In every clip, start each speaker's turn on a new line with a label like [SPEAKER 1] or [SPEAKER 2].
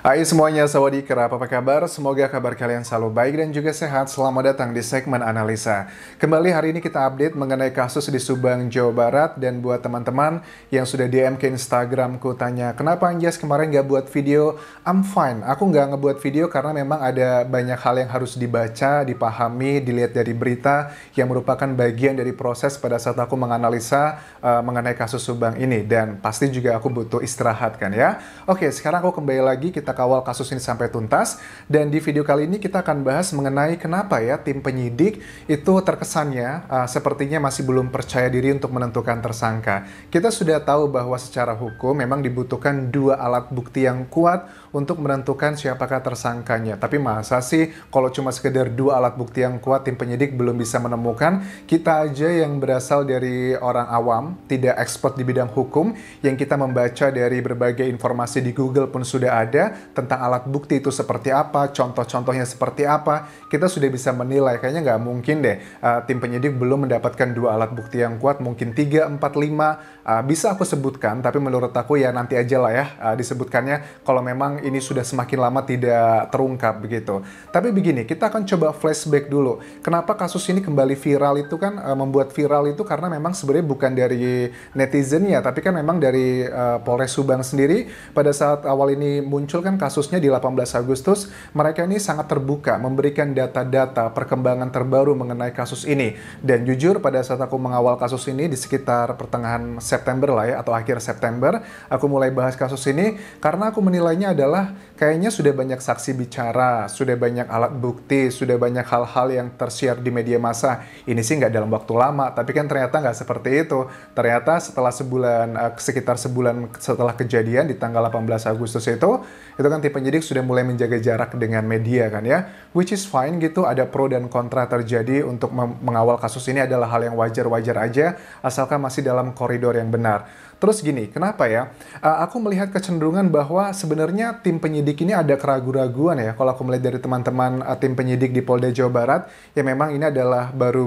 [SPEAKER 1] Hai semuanya, sawadee-krap, apa kabar? Semoga kabar kalian selalu baik dan juga sehat. Selamat datang di segmen analisa. Kembali hari ini kita update mengenai kasus di Subang, Jawa Barat. Dan buat teman-teman yang sudah DM ke Instagramku tanya, kenapa Anjas kemarin nggak buat video? I'm fine, aku nggak ngebuat video karena memang ada banyak hal yang harus dibaca, dipahami, dilihat dari berita yang merupakan bagian dari proses pada saat aku menganalisa mengenai kasus Subang ini. Dan pasti juga aku butuh istirahat kan ya. Oke, sekarang aku kembali lagi, kita kawal kasus ini sampai tuntas. Dan di video kali ini kita akan bahas mengenai kenapa ya tim penyidik itu terkesannya sepertinya masih belum percaya diri untuk menentukan tersangka. Kita sudah tahu bahwa secara hukum memang dibutuhkan dua alat bukti yang kuat untuk menentukan siapakah tersangkanya. Tapi masa sih kalau cuma sekedar dua alat bukti yang kuat tim penyidik belum bisa menemukan? Kita aja yang berasal dari orang awam, tidak expert di bidang hukum, yang kita membaca dari berbagai informasi di Google pun sudah ada tentang alat bukti itu seperti apa, contoh-contohnya seperti apa, kita sudah bisa menilai. Kayaknya nggak mungkin deh tim penyidik belum mendapatkan dua alat bukti yang kuat, mungkin 3, 4, 5, bisa aku sebutkan, tapi menurut aku ya nanti aja lah ya disebutkannya kalau memang ini sudah semakin lama tidak terungkap begitu. Tapi begini, kita akan coba flashback dulu. Kenapa kasus ini kembali viral itu kan, membuat viral itu karena memang sebenarnya bukan dari netizennya, tapi kan memang dari Polres Subang sendiri. Pada saat awal ini muncul kan kasusnya di 18 Agustus, mereka ini sangat terbuka, memberikan data-data perkembangan terbaru mengenai kasus ini. Dan jujur pada saat aku mengawal kasus ini di sekitar pertengahan September lah ya, atau akhir September, aku mulai bahas kasus ini karena aku menilainya adalah kayaknya sudah banyak saksi bicara, sudah banyak alat bukti, sudah banyak hal-hal yang tersiar di media massa. Ini sih nggak dalam waktu lama, tapi kan ternyata nggak seperti itu. Ternyata setelah sebulan, sekitar sebulan setelah kejadian di tanggal 18 Agustus itu kan tim penyidik sudah mulai menjaga jarak dengan media kan ya, which is fine gitu. Ada pro dan kontra terjadi untuk mengawal kasus ini, adalah hal yang wajar-wajar aja, asalkan masih dalam koridor yang benar. Terus gini, kenapa ya? Aku melihat kecenderungan bahwa sebenarnya tim penyidik ini ada keraguan-raguan ya. Kalau aku melihat dari teman-teman tim penyidik di Polda Jawa Barat, ya memang ini adalah baru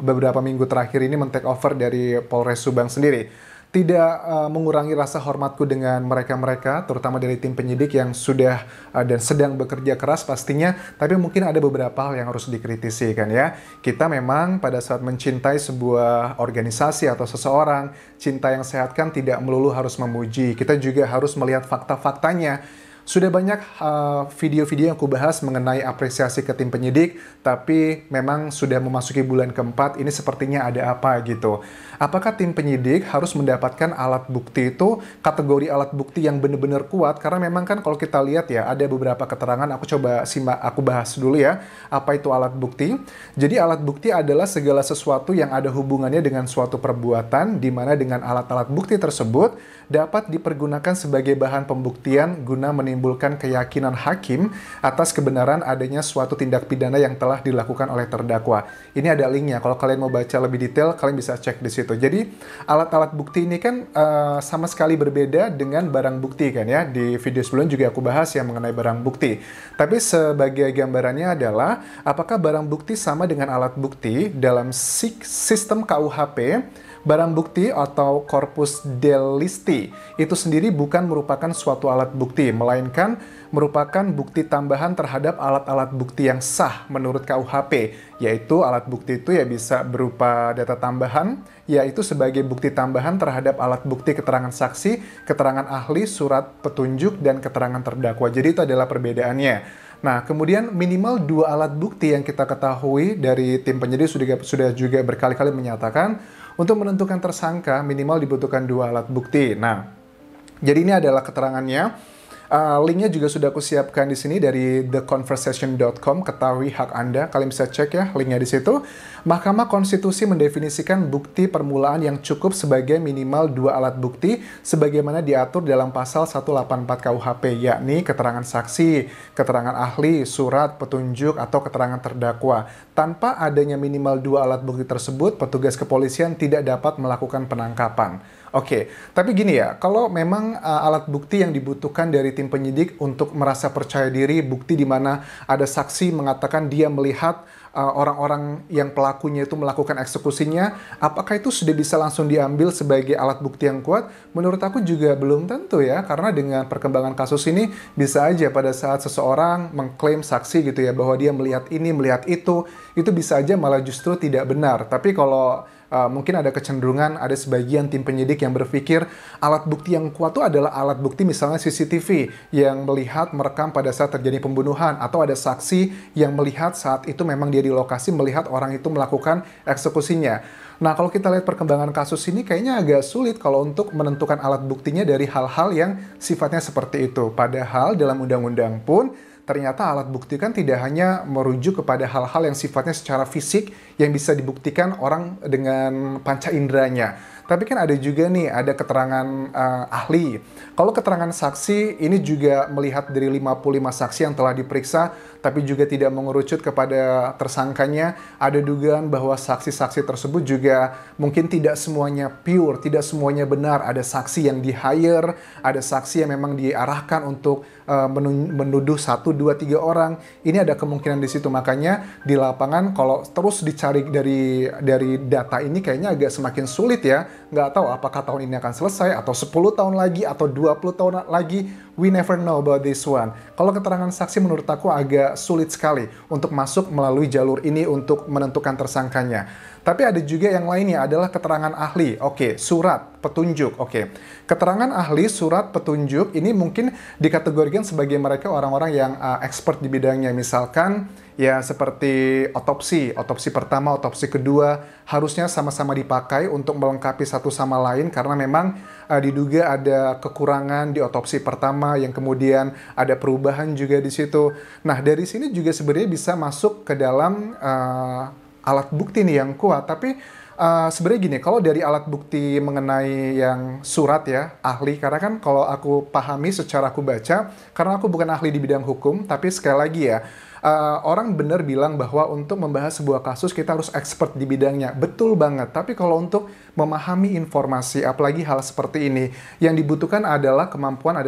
[SPEAKER 1] beberapa minggu terakhir ini men-take over dari Polres Subang sendiri. Tidak mengurangi rasa hormatku dengan mereka-mereka, terutama dari tim penyidik yang sudah dan sedang bekerja keras pastinya, tapi mungkin ada beberapa hal yang harus dikritisi kan ya. Kita memang pada saat mencintai sebuah organisasi atau seseorang, cinta yang sehat kan tidak melulu harus memuji, kita juga harus melihat fakta-faktanya. Sudah banyak video-video yang aku bahas mengenai apresiasi ke tim penyidik, tapi memang sudah memasuki bulan keempat, ini sepertinya ada apa gitu. Apakah tim penyidik harus mendapatkan alat bukti itu, kategori alat bukti yang benar-benar kuat? Karena memang kan kalau kita lihat ya, ada beberapa keterangan, aku coba simak, aku bahas dulu ya, apa itu alat bukti. Jadi alat bukti adalah segala sesuatu yang ada hubungannya dengan suatu perbuatan, di mana dengan alat-alat bukti tersebut dapat dipergunakan sebagai bahan pembuktian guna menimbulkan keyakinan hakim atas kebenaran adanya suatu tindak pidana yang telah dilakukan oleh terdakwa. Ini ada linknya, kalau kalian mau baca lebih detail, kalian bisa cek di situ. Jadi, alat-alat bukti ini kan sama sekali berbeda dengan barang bukti kan ya. Di video sebelumnya juga aku bahas yang mengenai barang bukti. Tapi sebagai gambarannya adalah, apakah barang bukti sama dengan alat bukti dalam sistem KUHP? Barang bukti atau corpus delicti itu sendiri bukan merupakan suatu alat bukti, melainkan merupakan bukti tambahan terhadap alat-alat bukti yang sah menurut KUHP, yaitu alat bukti itu ya bisa berupa data tambahan, yaitu sebagai bukti tambahan terhadap alat bukti keterangan saksi, keterangan ahli, surat petunjuk, dan keterangan terdakwa. Jadi itu adalah perbedaannya. Nah, kemudian minimal dua alat bukti yang kita ketahui dari tim penyidik sudah juga berkali-kali menyatakan untuk menentukan tersangka minimal dibutuhkan dua alat bukti. Nah, jadi ini adalah keterangannya. Linknya juga sudah aku siapkan di sini dari theconversation.com, ketahui hak Anda. Kalian bisa cek ya linknya di situ. Mahkamah Konstitusi mendefinisikan bukti permulaan yang cukup sebagai minimal dua alat bukti sebagaimana diatur dalam pasal 184 KUHP, yakni keterangan saksi, keterangan ahli, surat petunjuk, atau keterangan terdakwa. Tanpa adanya minimal dua alat bukti tersebut, petugas kepolisian tidak dapat melakukan penangkapan. Oke, tapi gini ya, kalau memang alat bukti yang dibutuhkan dari tim penyidik untuk merasa percaya diri, bukti di mana ada saksi mengatakan dia melihat orang-orang yang pelakunya itu melakukan eksekusinya, apakah itu sudah bisa langsung diambil sebagai alat bukti yang kuat? Menurut aku juga belum tentu ya, karena dengan perkembangan kasus ini bisa aja pada saat seseorang mengklaim saksi gitu ya, bahwa dia melihat ini, melihat itu bisa aja malah justru tidak benar. Tapi kalau mungkin ada kecenderungan, ada sebagian tim penyidik yang berpikir alat bukti yang kuat itu adalah alat bukti misalnya CCTV yang melihat merekam pada saat terjadi pembunuhan, atau ada saksi yang melihat saat itu memang dia di lokasi melihat orang itu melakukan eksekusinya. Nah, kalau kita lihat perkembangan kasus ini kayaknya agak sulit kalau untuk menentukan alat buktinya dari hal-hal yang sifatnya seperti itu. Padahal dalam undang-undang pun ternyata alat bukti kan tidak hanya merujuk kepada hal-hal yang sifatnya secara fisik yang bisa dibuktikan orang dengan panca inderanya. Tapi kan ada juga nih, ada keterangan ahli. Kalau keterangan saksi ini juga melihat dari 55 saksi yang telah diperiksa, tapi juga tidak mengerucut kepada tersangkanya. Ada dugaan bahwa saksi-saksi tersebut juga mungkin tidak semuanya pure, tidak semuanya benar. Ada saksi yang di-hire, ada saksi yang memang diarahkan untuk menuduh 1, 2, 3 orang. Ini ada kemungkinan di situ. Makanya di lapangan kalau terus dicari dari data ini kayaknya agak semakin sulit ya. Nggak tahu apakah tahun ini akan selesai, atau 10 tahun lagi, atau 20 tahun lagi. We never know about this one. Kalau keterangan saksi menurut aku agak sulit sekali untuk masuk melalui jalur ini untuk menentukan tersangkanya. Tapi ada juga yang lainnya adalah keterangan ahli. Oke, surat petunjuk. Oke, keterangan ahli, surat petunjuk ini mungkin dikategorikan sebagai mereka orang-orang yang expert di bidangnya. Misalkan ya seperti otopsi pertama, otopsi kedua harusnya sama-sama dipakai untuk melengkapi satu sama lain, karena memang diduga ada kekurangan di otopsi pertama yang kemudian ada perubahan juga di situ. Nah, dari sini juga sebenarnya bisa masuk ke dalam alat bukti nih yang kuat. Tapi sebenarnya gini, kalau dari alat bukti mengenai yang surat ya, ahli, karena kan kalau aku pahami secara aku baca, karena aku bukan ahli di bidang hukum, tapi sekali lagi ya, orang benar bilang bahwa untuk membahas sebuah kasus kita harus expert di bidangnya. Betul banget. Tapi kalau untuk memahami informasi, apalagi hal seperti ini, yang dibutuhkan adalah kemampuan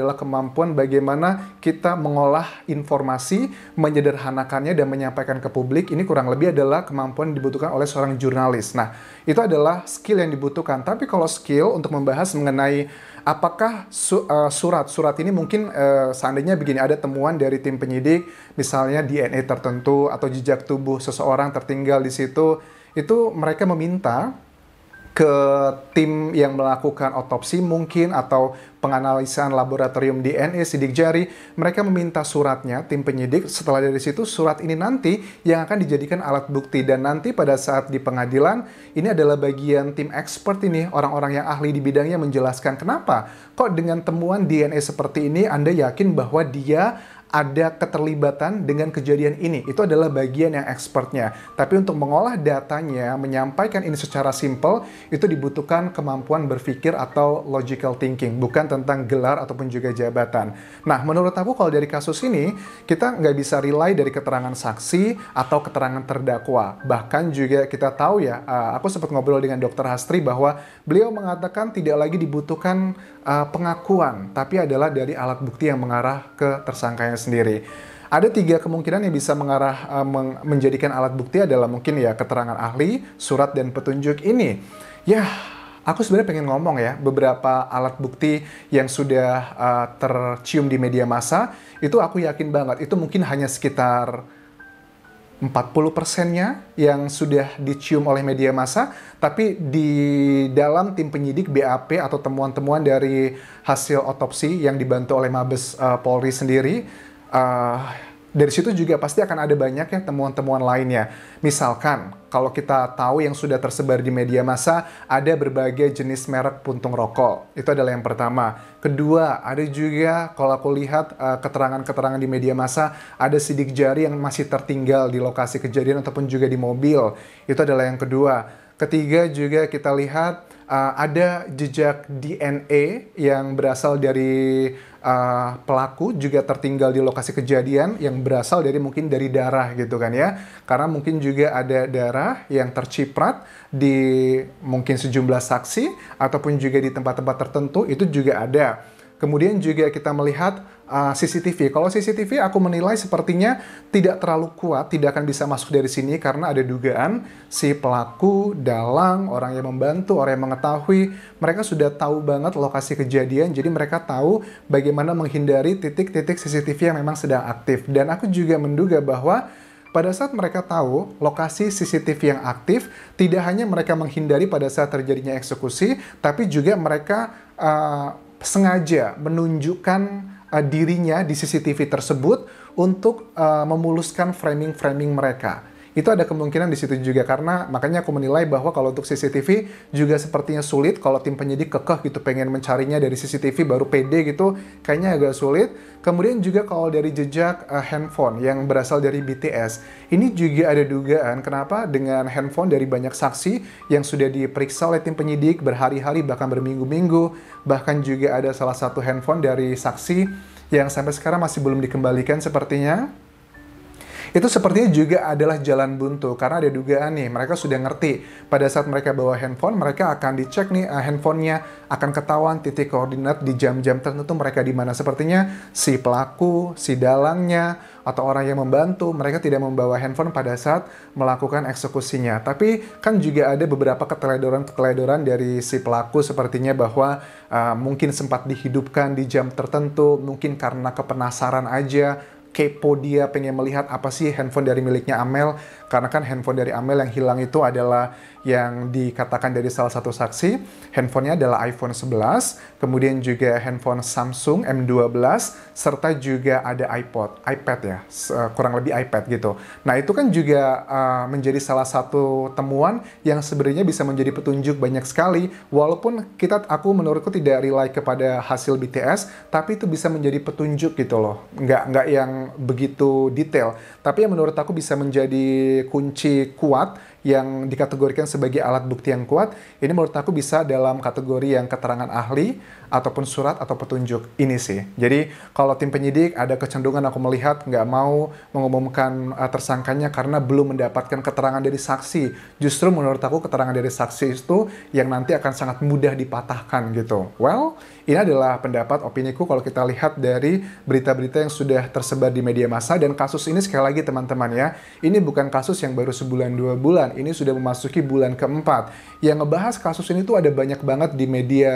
[SPEAKER 1] bagaimana kita mengolah informasi, menyederhanakannya dan menyampaikan ke publik. Ini kurang lebih adalah kemampuan yang dibutuhkan oleh seorang jurnalis. Nah, itu adalah skill yang dibutuhkan. Tapi kalau skill untuk membahas mengenai apakah surat ini mungkin seandainya begini, ada temuan dari tim penyidik, misalnya DNA tertentu atau jejak tubuh seseorang tertinggal di situ, itu mereka meminta ke tim yang melakukan otopsi mungkin atau penganalisan laboratorium DNA sidik jari, mereka meminta suratnya, tim penyidik. Setelah dari situ surat ini nanti yang akan dijadikan alat bukti, dan nanti pada saat di pengadilan ini adalah bagian tim expert ini, orang-orang yang ahli di bidangnya menjelaskan kenapa kok dengan temuan DNA seperti ini Anda yakin bahwa dia ada keterlibatan dengan kejadian ini. Itu adalah bagian yang expertnya. Tapi untuk mengolah datanya, menyampaikan ini secara simple, itu dibutuhkan kemampuan berpikir atau logical thinking, bukan tentang gelar ataupun juga jabatan. Nah, menurut aku kalau dari kasus ini, kita nggak bisa rely dari keterangan saksi atau keterangan terdakwa. Bahkan juga kita tahu ya, aku sempat ngobrol dengan Dr. Hastri bahwa beliau mengatakan tidak lagi dibutuhkan pengakuan, tapi adalah dari alat bukti yang mengarah ke tersangkanya sendiri. Ada 3 kemungkinan yang bisa mengarah menjadikan alat bukti adalah mungkin ya keterangan ahli, surat, dan petunjuk ini. Ya, aku sebenarnya pengen ngomong ya, beberapa alat bukti yang sudah tercium di media massa, itu aku yakin banget, itu mungkin hanya sekitar 40%-nya yang sudah dicium oleh media massa, tapi di dalam tim penyidik BAP atau temuan-temuan dari hasil otopsi yang dibantu oleh Mabes Polri sendiri, dari situ juga pasti akan ada banyak ya temuan-temuan lainnya. Misalkan, kalau kita tahu yang sudah tersebar di media massa, ada berbagai jenis merek puntung rokok. Itu adalah yang pertama. Kedua, ada juga kalau aku lihat keterangan-keterangan di media massa, ada sidik jari yang masih tertinggal di lokasi kejadian ataupun juga di mobil. Itu adalah yang kedua. Ketiga juga kita lihat ada jejak DNA yang berasal dari pelaku juga tertinggal di lokasi kejadian yang berasal dari mungkin dari darah gitu kan ya. Karena mungkin juga ada darah yang terciprat di mungkin sejumlah saksi ataupun juga di tempat-tempat tertentu, itu juga ada. Kemudian juga kita melihat CCTV. Kalau CCTV aku menilai sepertinya tidak terlalu kuat, tidak akan bisa masuk dari sini karena ada dugaan si pelaku, dalang, orang yang membantu, orang yang mengetahui, mereka sudah tahu banget lokasi kejadian, jadi mereka tahu bagaimana menghindari titik-titik CCTV yang memang sedang aktif. Dan aku juga menduga bahwa pada saat mereka tahu lokasi CCTV yang aktif, tidak hanya mereka menghindari pada saat terjadinya eksekusi, tapi juga mereka sengaja menunjukkan dirinya di CCTV tersebut untuk memuluskan framing-framing mereka. Itu ada kemungkinan di situ juga, karena makanya aku menilai bahwa kalau untuk CCTV juga sepertinya sulit. Kalau tim penyidik kekeh gitu pengen mencarinya dari CCTV baru pede gitu, kayaknya agak sulit. Kemudian juga kalau dari jejak handphone yang berasal dari BTS, ini juga ada dugaan kenapa dengan handphone dari banyak saksi yang sudah diperiksa oleh tim penyidik berhari-hari bahkan berminggu-minggu, bahkan juga ada salah satu handphone dari saksi yang sampai sekarang masih belum dikembalikan sepertinya. Itu sepertinya juga adalah jalan buntu, karena ada dugaan nih, mereka sudah ngerti pada saat mereka bawa handphone, mereka akan dicek nih handphonenya, akan ketahuan titik koordinat di jam-jam tertentu mereka di mana. Sepertinya si pelaku, si dalangnya, atau orang yang membantu, mereka tidak membawa handphone pada saat melakukan eksekusinya. Tapi kan juga ada beberapa keteledoran-keteledoran dari si pelaku, sepertinya bahwa mungkin sempat dihidupkan di jam tertentu, mungkin karena kepenasaran aja, kepo dia pengen melihat apa sih handphone dari miliknya Amel, karena kan handphone dari Amel yang hilang itu adalah yang dikatakan dari salah satu saksi, handphonenya adalah iPhone 11, kemudian juga handphone Samsung M12, serta juga ada iPad ya, kurang lebih iPad gitu. Nah itu kan juga menjadi salah satu temuan yang sebenarnya bisa menjadi petunjuk banyak sekali, walaupun menurutku tidak rely kepada hasil BTS, tapi itu bisa menjadi petunjuk gitu loh, nggak yang begitu detail, tapi yang menurut aku bisa menjadi kunci kuat yang dikategorikan sebagai alat bukti yang kuat. Ini menurut aku bisa dalam kategori yang keterangan ahli ataupun surat atau petunjuk ini sih. Jadi kalau tim penyidik ada kecenderungan aku melihat nggak mau mengumumkan tersangkanya karena belum mendapatkan keterangan dari saksi. Justru menurut aku keterangan dari saksi itu yang nanti akan sangat mudah dipatahkan gitu. Well, ini adalah pendapat opiniku kalau kita lihat dari berita-berita yang sudah tersebar di media massa. Dan kasus ini sekali lagi teman-teman ya, ini bukan kasus yang baru sebulan 2 bulan, ini sudah memasuki bulan keempat. Yang ngebahas kasus ini tuh ada banyak banget di media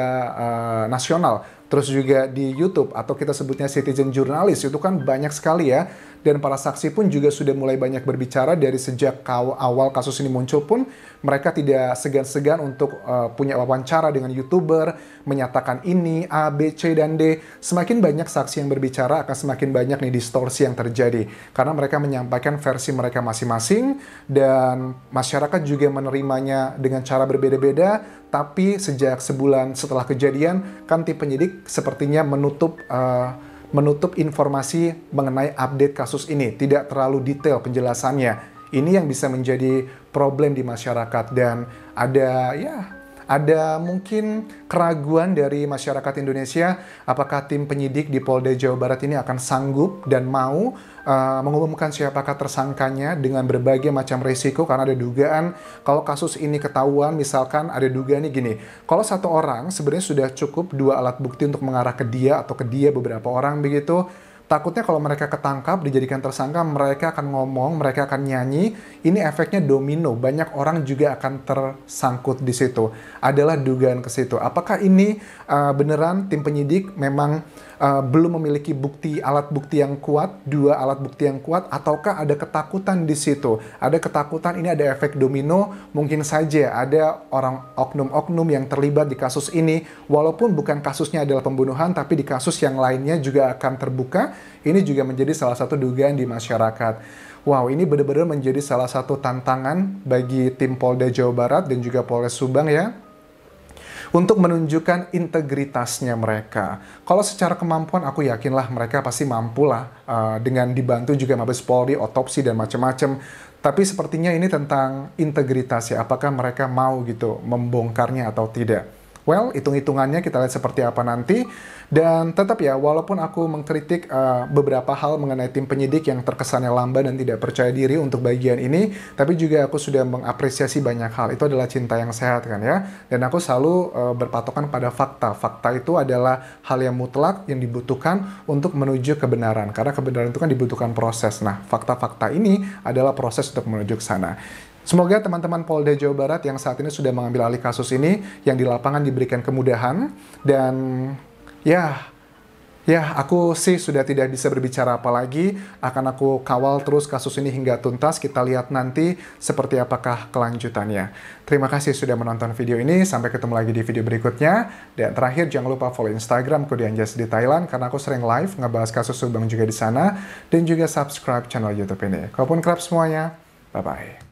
[SPEAKER 1] nasional, terus juga di YouTube atau kita sebutnya citizen journalist, itu kan banyak sekali ya. Dan para saksi pun juga sudah mulai banyak berbicara dari sejak awal kasus ini muncul pun mereka tidak segan-segan untuk punya wawancara dengan YouTuber, menyatakan ini A, B, C, dan D. Semakin banyak saksi yang berbicara akan semakin banyak nih distorsi yang terjadi. Karena mereka menyampaikan versi mereka masing-masing dan masyarakat juga menerimanya dengan cara berbeda-beda. Tapi sejak sebulan setelah kejadian, kan tim penyidik sepertinya menutup informasi mengenai update kasus ini. Tidak terlalu detail penjelasannya. Ini yang bisa menjadi problem di masyarakat, dan ada mungkin keraguan dari masyarakat Indonesia apakah tim penyidik di Polda Jawa Barat ini akan sanggup dan mau mengumumkan siapakah tersangkanya dengan berbagai macam risiko, karena ada dugaan kalau kasus ini ketahuan, misalkan ada dugaan nih gini, kalau satu orang sebenarnya sudah cukup 2 alat bukti untuk mengarah ke dia atau ke dia beberapa orang begitu. Takutnya kalau mereka ketangkap, dijadikan tersangka, mereka akan ngomong, mereka akan nyanyi, ini efeknya domino, banyak orang juga akan tersangkut di situ. Adalah dugaan ke situ. Apakah ini beneran tim penyidik memang belum memiliki alat bukti yang kuat, 2 alat bukti yang kuat, ataukah ada ketakutan di situ? Ada ketakutan, ini ada efek domino, mungkin saja ada orang oknum-oknum yang terlibat di kasus ini, walaupun bukan kasusnya adalah pembunuhan, tapi di kasus yang lainnya juga akan terbuka. Ini juga menjadi salah satu dugaan di masyarakat. Wow, ini benar-benar menjadi salah satu tantangan bagi tim Polda Jawa Barat dan juga Polres Subang ya, untuk menunjukkan integritasnya mereka. Kalau secara kemampuan aku yakinlah mereka pasti mampu lah dengan dibantu juga Mabes Polri, otopsi dan macam-macam. Tapi sepertinya ini tentang integritas ya, apakah mereka mau gitu membongkarnya atau tidak. Well, hitung-hitungannya kita lihat seperti apa nanti. Dan tetap ya, walaupun aku mengkritik beberapa hal mengenai tim penyidik yang terkesannya lamban dan tidak percaya diri untuk bagian ini, tapi juga aku sudah mengapresiasi banyak hal. Itu adalah cinta yang sehat kan ya. Dan aku selalu berpatokan pada fakta. Fakta itu adalah hal yang mutlak yang dibutuhkan untuk menuju kebenaran. Karena kebenaran itu kan dibutuhkan proses. Nah, fakta-fakta ini adalah proses untuk menuju ke sana. Semoga teman-teman Polda Jawa Barat yang saat ini sudah mengambil alih kasus ini, yang di lapangan diberikan kemudahan, dan ya, aku sih sudah tidak bisa berbicara apa lagi. Akan aku kawal terus kasus ini hingga tuntas. Kita lihat nanti seperti apakah kelanjutannya. Terima kasih sudah menonton video ini. Sampai ketemu lagi di video berikutnya. Dan terakhir, jangan lupa follow Instagram Kode Anjas di Thailand, karena aku sering live ngebahas kasus Subang juga di sana. Dan juga subscribe channel YouTube ini. Kalaupun kerap semuanya, bye-bye.